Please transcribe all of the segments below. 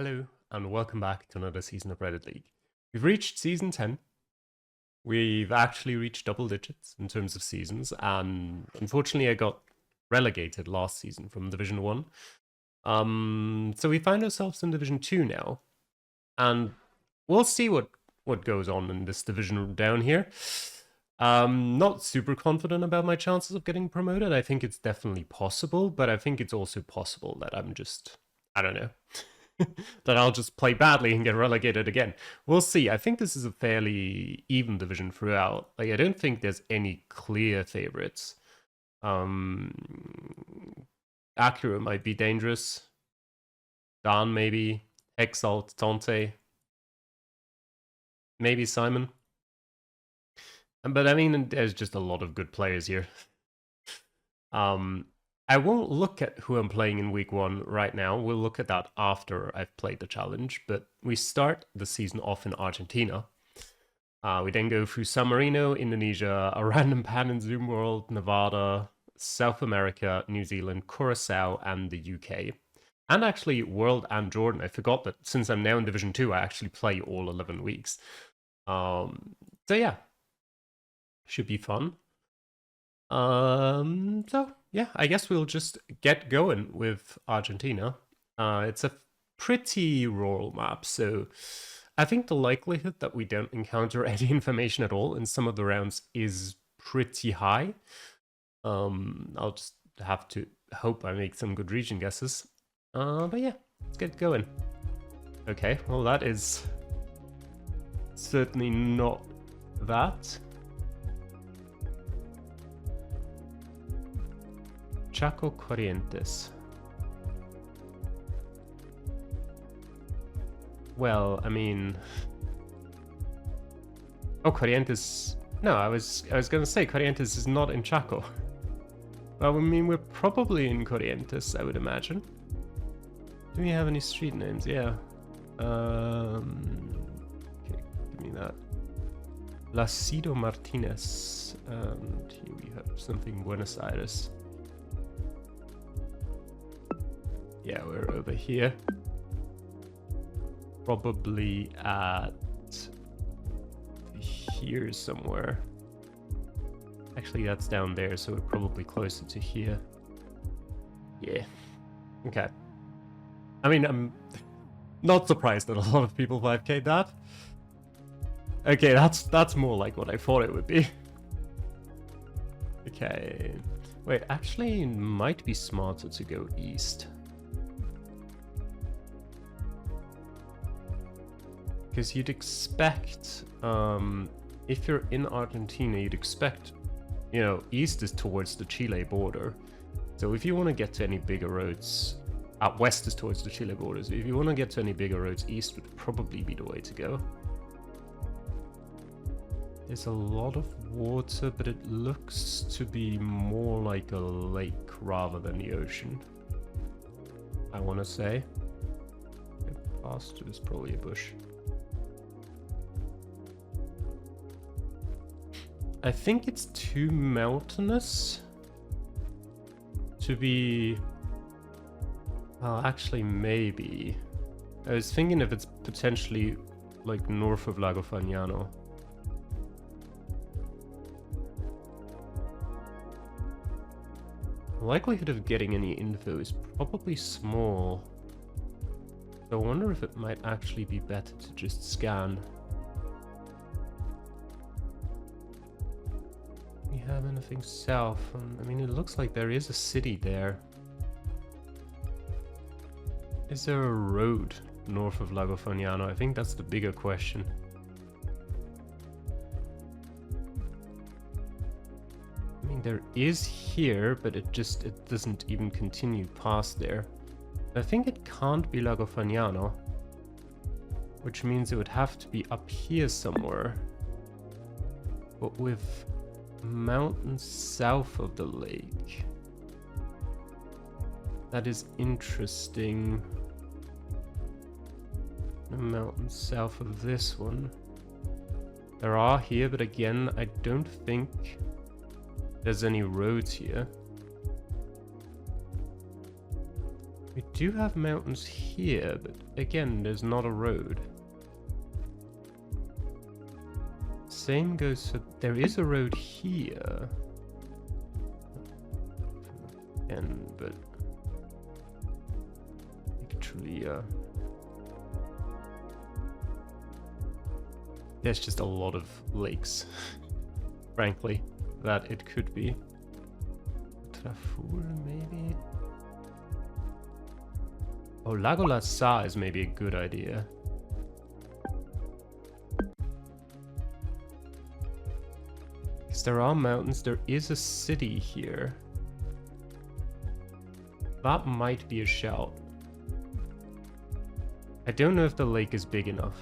Hello, and welcome back to another season of Reddit League. We've reached season 10. We've actually reached double digits in terms of seasons, and unfortunately I got relegated last season from Division 1. So we find ourselves in Division 2 now, and we'll see what goes on in this division down here. Not super confident about my chances of getting promoted. I think it's definitely possible, but I think it's also possible that I don't know, that I'll just play badly and get relegated again. We'll see. I think this is a fairly even division throughout. Like, I don't think there's any clear favorites. Acura might be dangerous. Dan maybe. Exalt, Tante. Maybe Simon. But I mean, there's just a lot of good players here. I won't look at who I'm playing in week 1 right now. We'll look at that after I've played the challenge. But we start the season off in Argentina. We then go through San Marino, Indonesia, a random pan in Zoom World, Nevada, South America, New Zealand, Curacao, and the UK. And actually World and Jordan. I forgot that since I'm now in Division 2, I actually play all 11 weeks. So yeah, should be fun. So yeah, I guess we'll just get going with Argentina. It's a pretty rural map, so I think the likelihood that we don't encounter any information at all in some of the rounds is pretty high. I'll just have to hope I make some good region guesses. But yeah, let's get going. Okay, well that is certainly not that. Chaco Corrientes. Well, I mean... Oh, Corrientes... No, I was gonna say Corrientes is not in Chaco. Well, I mean, we're probably in Corrientes, I would imagine. Do we have any street names? Yeah. Okay, give me that. Lacido Martinez. And here we have something Buenos Aires. Yeah, we're over here. Probably at here somewhere. Actually, that's down there, so we're probably closer to here. Yeah. Okay. I mean, I'm not surprised that a lot of people 5K'd that. Okay, that's more like what I thought it would be. Okay. Wait, actually, it might be smarter to go east. Because you'd expect, if you're in Argentina, you'd expect, you know, east is towards the Chile border. So if you want to get to any bigger roads, west is towards the Chile border. So if you want to get to any bigger roads, east would probably be the way to go. There's a lot of water, but it looks to be more like a lake rather than the ocean, I want to say. Faster is probably a bush. I think it's too mountainous to be... actually, maybe. I was thinking if it's potentially like north of Lago Fagnano. The likelihood of getting any info is probably small. So I wonder if it might actually be better to just scan. We have anything south? I mean, it looks like there is a city there. Is there a road north of Lago Fagnano? I think that's the bigger question. I mean, there is here, but it doesn't even continue past there. I think it can't be Lago Fagnano, which means it would have to be up here somewhere. But with mountains south of the lake. That is interesting. The mountains south of this one. There are here, but again, I don't think there's any roads here. We do have mountains here, but again, there's not a road. Same goes for... There is a road here. And, but... Actually, there's just a lot of lakes, frankly, that it could be. Trafur, maybe? Oh, Lago La Sa is maybe a good idea. Because there are mountains, there is a city here. That might be a shout. I don't know if the lake is big enough,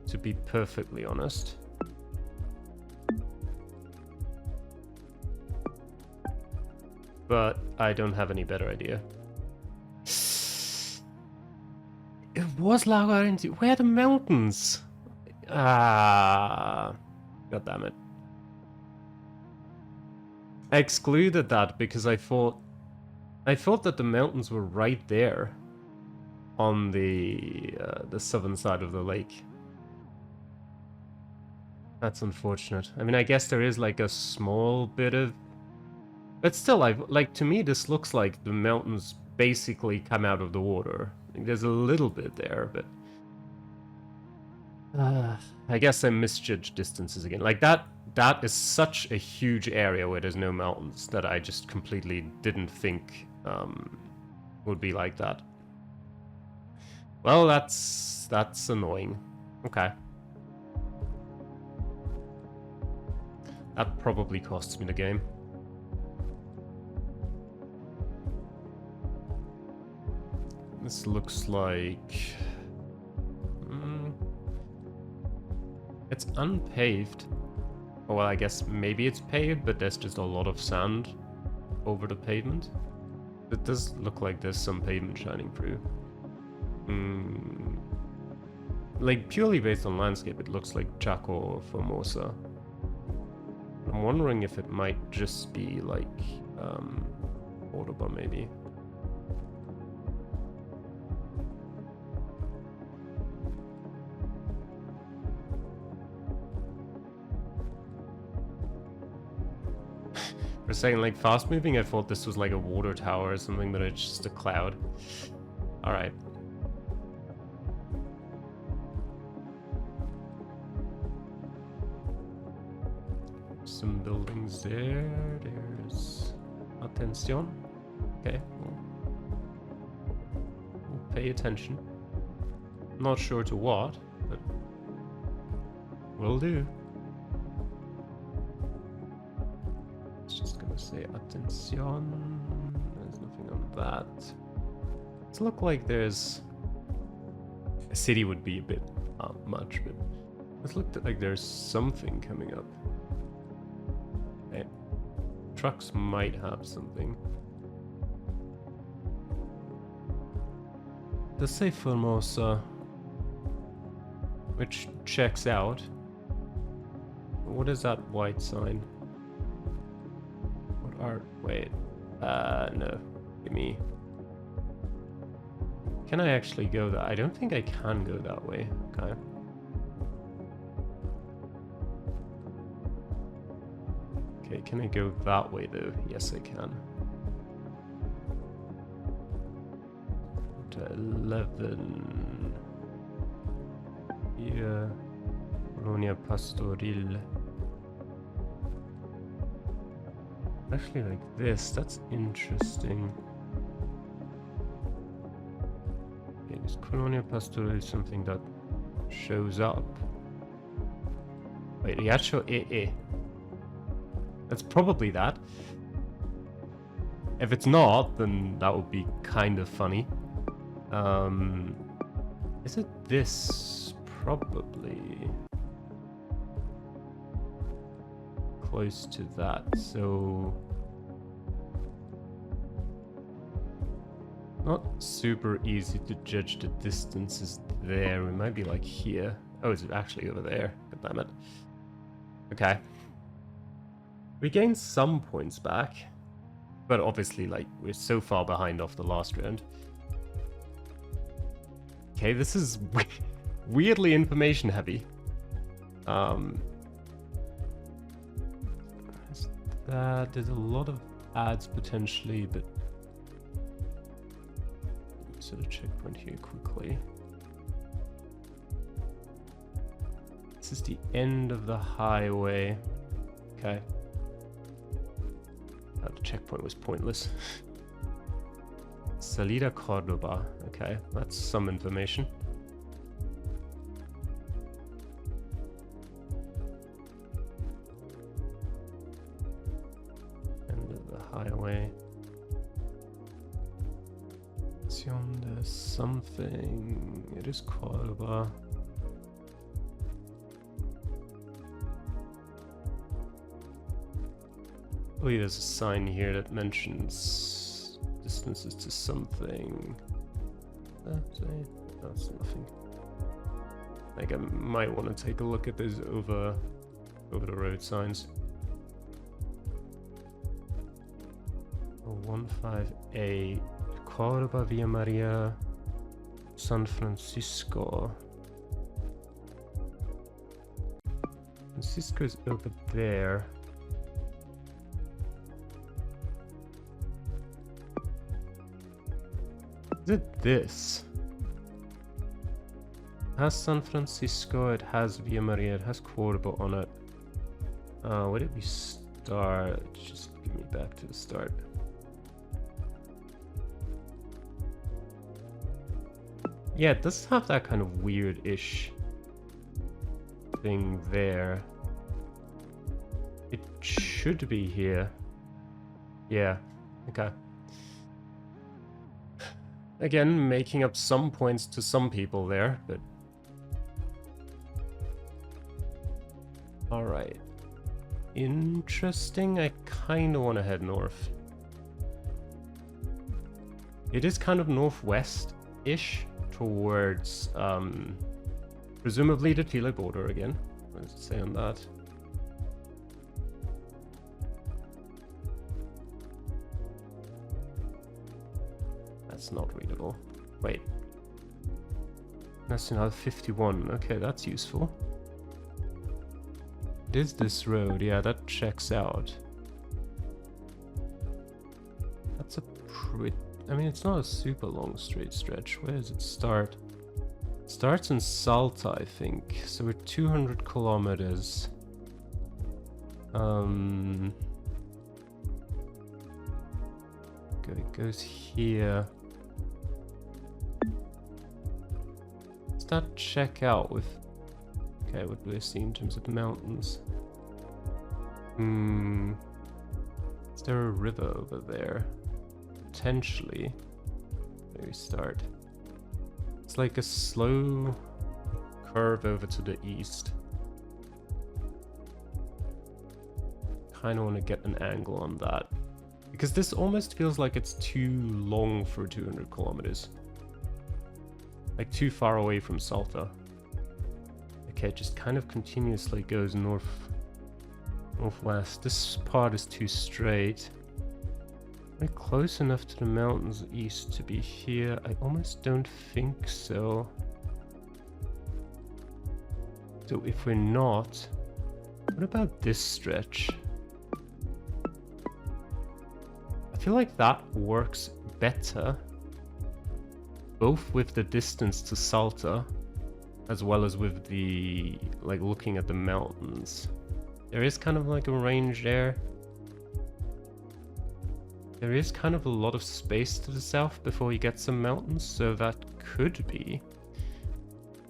to be perfectly honest. But I don't have any better idea. It was Lago Argentina. Where are the mountains? Ah, god damn it. I excluded that because I thought that the mountains were right there on the southern side of the lake. That's unfortunate. I mean, I guess there is like a small bit of... But still, like, to me, this looks like the mountains basically come out of the water. Like, there's a little bit there, but... I guess I misjudged distances again. Like, that is such a huge area where there's no mountains that I just completely didn't think would be like that. Well, that's annoying. Okay. That probably costs me the game. This looks like... It's unpaved. Oh, well, I guess maybe it's paved, but there's just a lot of sand over the pavement. It does look like there's some pavement shining through. Like, purely based on landscape, it looks like Chaco or Formosa. I'm wondering if it might just be like Cordoba, maybe. For a second, like, fast moving, I thought this was like a water tower or something, but it's just a cloud. Alright. Some buildings there. There's Atención. Okay, we'll pay attention. Not sure to what, but will do. It's just gonna say Atención. There's nothing on that. It looks like there's a city would be a bit much, but it looked like there's something coming up. Okay. Trucks might have something. Let's say Formosa, which checks out. What is that white sign? What are... Wait. No. Give me... Can I actually go that? I don't think I can go that way. Okay. Okay, can I go that way though? Yes, I can. To 11. Here. Colonia Pastoril. Actually, like this. That's interesting. Okay, this Colonia Pastoril is something that shows up. Wait, Riacho EE. That's probably that. If it's not, then that would be kind of funny. Is it this? Probably. Close to that, so... Not super easy to judge the distances there. We might be like here. Oh, is it actually over there? God damn it. Okay. We gained some points back, But obviously, like, we're so far behind off the last round. Okay, this is weirdly information heavy. There's a lot of ads potentially, but sort of checkpoint here quickly. This is the end of the highway. Okay. The checkpoint was pointless. Salida Cordoba. Okay, that's some information. End of the highway. There's something. It is Cordoba. Oh, yeah, there's a sign here that mentions distances to something. That's nothing. Like, I might want to take a look at those over the road signs. 15A, Cordoba, Villa Maria, San Francisco. Francisco's over there. Is it this? It has San Francisco, it has Villa Maria, it has Cordoba on it. Where did we start? Just give me back to the start. Yeah, it does have that kind of weird-ish thing there. It should be here. Yeah, okay. Again, making up some points to some people there, but... Alright. Interesting. I kind of want to head north. It is kind of northwest-ish towards, presumably the Chile border again. What does it say on that? That's not readable. Wait. Nacional 51. Okay, that's useful. It is this road. Yeah, that checks out. That's a pretty... I mean, it's not a super long straight stretch. Where does it start? It starts in Salta, I think. So we're 200 kilometers. It goes here. Does that check out with... Okay, what do I see in terms of mountains? Is there a river over there? Potentially. Where we start? It's like a slow curve over to the east. Kind of want to get an angle on that. Because this almost feels like it's too long for 200 kilometers. Like too far away from Salta. Okay, it just kind of continuously goes northwest. This part is too straight. Am I close enough to the mountains east to be here? I almost don't think so. So if we're not, what about this stretch? I feel like that works better, both with the distance to Salta, as well as with the, like, looking at the mountains. There is kind of like a range there. There is kind of a lot of space to the south before you get some mountains, so that could be...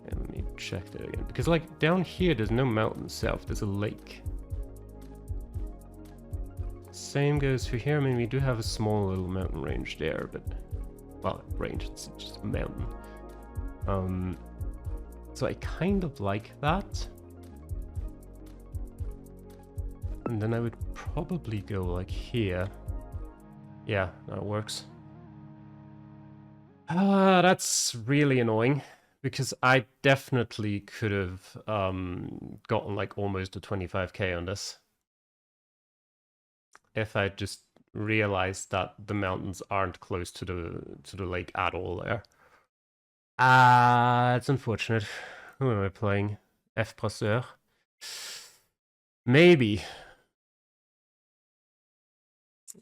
Yeah, let me check that again, because like down here there's no mountains south, there's a lake. Same goes for here. I mean, we do have a small little mountain range there, but... Well, range, it's just a mountain. So I kind of like that. And then I would probably go like here. Yeah, that works. That's really annoying, because I definitely could have gotten like almost a 25k on this. If I just realized that the mountains aren't close to the lake at all there. Ah, it's unfortunate. Who am I playing? ARPAZW. Maybe.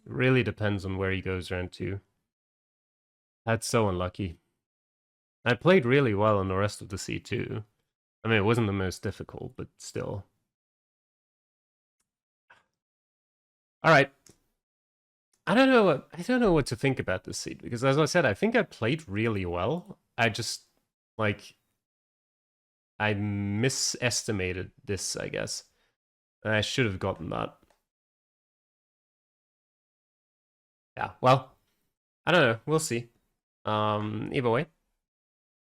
Really depends on where he goes round 2. That's so unlucky. I played really well in the rest of the C2. I mean, it wasn't the most difficult, but still. All right. I don't know what to think about this seed, because as I said, I think I played really well. I just, like, I misestimated this, I guess. I should have gotten that. Yeah, well, I don't know. We'll see. Either way,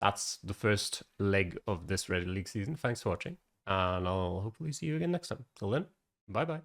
that's the first leg of this Reddit League season. Thanks for watching, and I'll hopefully see you again next time. Till then, bye-bye.